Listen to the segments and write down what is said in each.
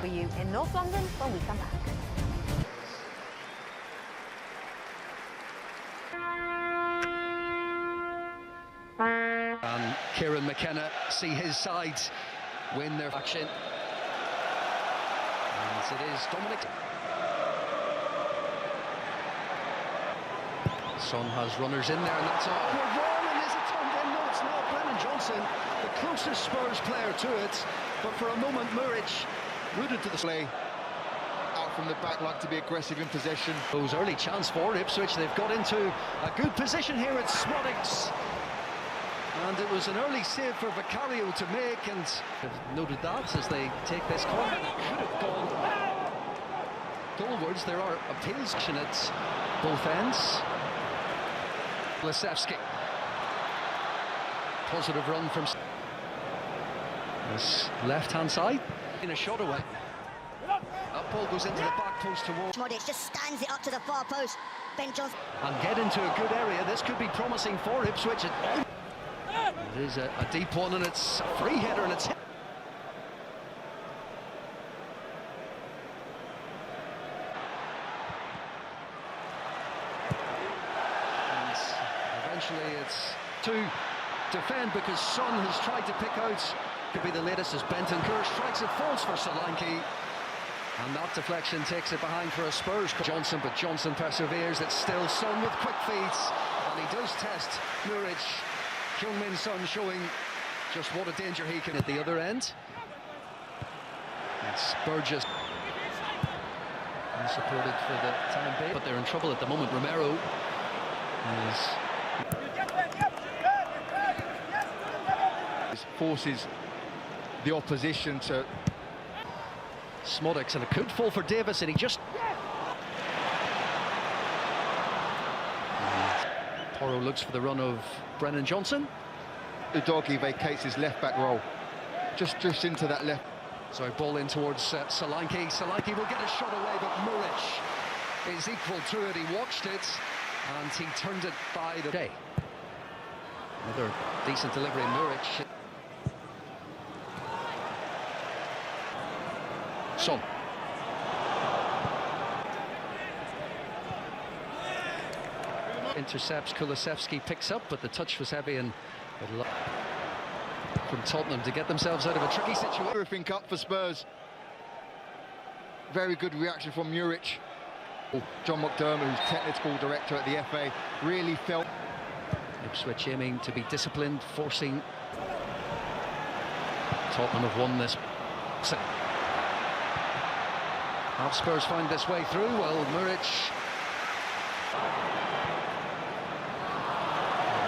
you in North London when we come back. And Kieran McKenna see his side win their action. And it is Dominic. Son has runners in there, and that's all. And is it turned in? No, it's not. Brennan Johnson, the closest Spurs player to it, but for a moment Muric rooted to the play. Out from the back, like to be aggressive in possession. Those early chance for Ipswich. They've got into a good position here at Smodics. And it was an early save for Vicario to make, and they've noted that as they take this corner. It could have gone goalwards. There are appeals at both ends. Kulusevski. Positive run from this left-hand side. In a shot away. That ball goes into the back post towards. Smodics just stands it up to the far post. Ben Johnson. And get into a good area. This could be promising for Ipswich. It is a deep one, and it's a free header, and it's hit. And eventually it's to defend because Son has tried to pick out. Could be the latest as Bentancur strikes it, falls for Solanke. And that deflection takes it behind for a Spurs. Johnson, but Johnson perseveres. It's still Son with quick feet, and he does test Muric. Heung-min Son showing just what a danger he can at the other end. It's Burgess unsupported for the time being, but they're in trouble at the moment. Romero forces the opposition to Smodics, and it could fall for Davis, and he just... Porro looks for the run of Brennan Johnson. Udogie vacates his left-back role. Just drifts into that left. So ball in towards Solanke. Solanke will get a shot away, but Muric is equal to it. He watched it, and he turned it by the day. Another decent delivery, Muric. Son. Intercepts, Kulusevski picks up, but the touch was heavy, and from Tottenham to get themselves out of a tricky situation. Everything up for Spurs. Very good reaction from Muric. John McDermott, who's technical director at the FA, really felt. Ipswich aiming to be disciplined, forcing. Tottenham have won this. How Spurs find this way through? Well, Muric.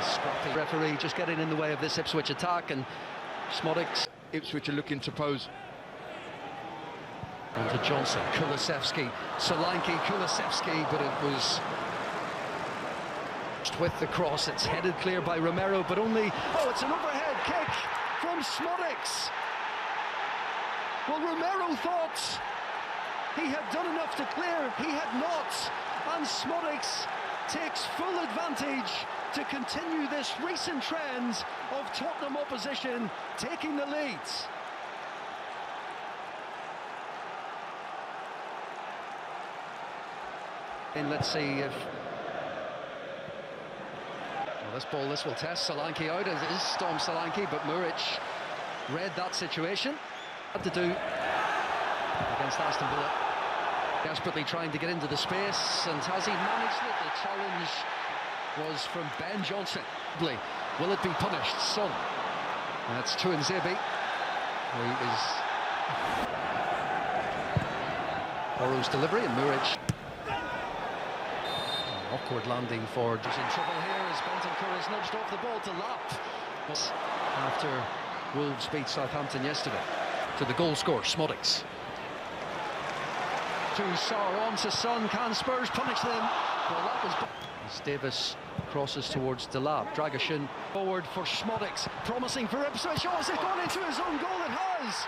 Scrappy referee just getting in the way of this Ipswich attack, and Smodics. Ipswich are looking to pose. On to Johnson, Kulusevski, Solanke, Kulusevski, but it was with the cross. It's headed clear by Romero, but only... Oh, it's an overhead kick from Smodics. Well, Romero thought he had done enough to clear. He had not, and Smodics takes full advantage to continue this recent trend of Tottenham opposition taking the lead. And let's see if... Well, this will test Solanke out. It is Storm Solanke, but Muric read that situation. Had to do against Aston Villa. Desperately trying to get into the space, and has he managed it? The challenge was from Ben Johnson. Will it be punished? Son. That's Tuanzebe, who is Porro's delivery, and Muric. Awkward landing for... Just in trouble here as Bentancur is nudged off the ball to Lap. After Wolves beat Southampton yesterday. To the goal scorer, Smodics. To Sarr, on to Son. Can Spurs punish them? Well, that was... As Davis crosses towards Delap. Dragoshin forward for Smodics. Promising for Ipswich. Oh, has it gone into his own goal? It has!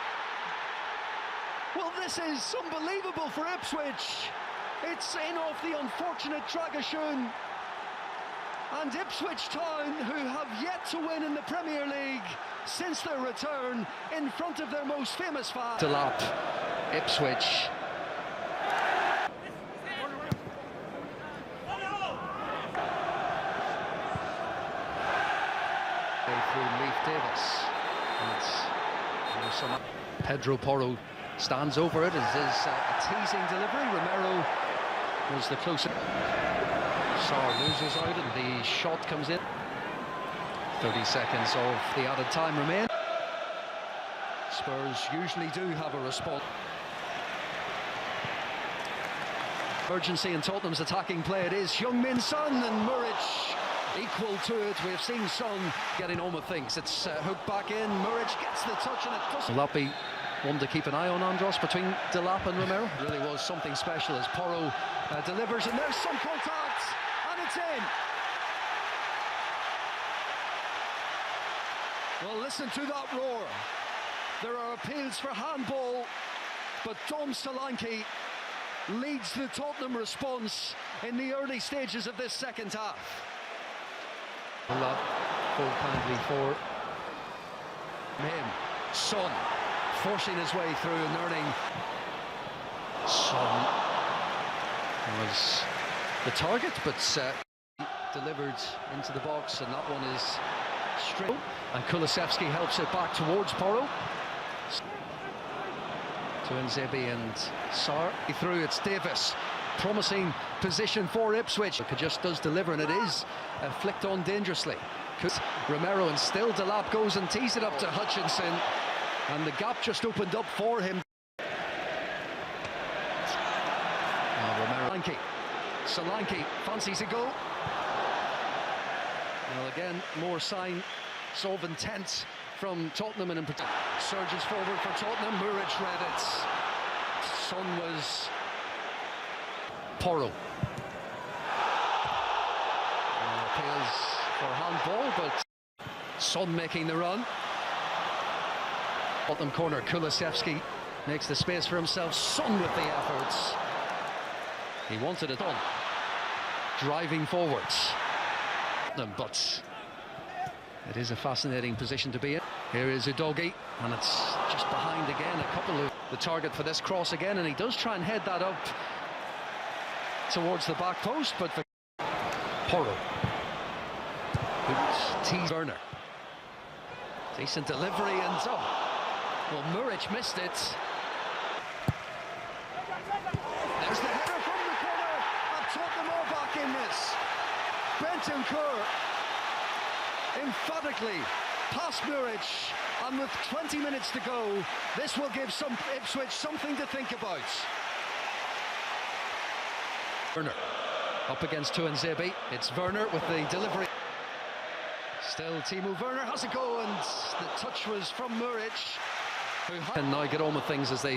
Well, this is unbelievable for Ipswich. It's in off the unfortunate Dragoshin. And Ipswich Town, who have yet to win in the Premier League since their return, in front of their most famous fan. Delap Ipswich. Through Leif Davis. And Pedro Porro stands over it. It is a teasing delivery. Romero was the closer. Sarr loses out and the shot comes in. 30 seconds of the added time remain. Spurs usually do have a response. Urgency in Tottenham's attacking play. It is Heung-min Son and Muric equal to it. We've seen Son getting on with things. It's hooked back in. Muric gets the touch and it doesn't. Will that be one to keep an eye on, Andros, between Delap and Romero? It really was something special as Porro delivers, and there's some contact and it's in. Well, listen to that roar. There are appeals for handball, but Dom Solanke leads the Tottenham response in the early stages of this second half. Full kindly for him. Son forcing his way through and earning. Son was the target, but delivered into the box, and that one is straight. And Kulusevski helps it back towards Porro. To Nzebi and Sarr. Through, it's Davis. Promising position for Ipswich. It just does deliver, and it is flicked on dangerously. Romero, and still Delap goes and tees it up to Hutchinson, and the gap just opened up for him. Romero. Solanke fancies a go. Well, again, more signs of intent from Tottenham, and in particular surges forward for Tottenham. Muric read it. Son was Porro. Appeals for handball, but Son making the run. Tottenham corner. Kulusevski makes the space for himself. Son with the efforts. He wanted it on. Driving forwards. But it is a fascinating position to be in. Here is Udogie, and it's just behind again. A couple of the target for this cross again, and he does try and head that up towards the back post, but for Porro. Tees Werner. Decent delivery, and well, Muric missed it. There's the header from the corner, and Tottenham are back in this. Bentancur emphatically past Muric, and with 20 minutes to go, this will give Ipswich something to think about. Werner up against Tuanzebe. It's Werner with the delivery. Still Timo Werner has a go, and the touch was from Muric, who can now get on with things as they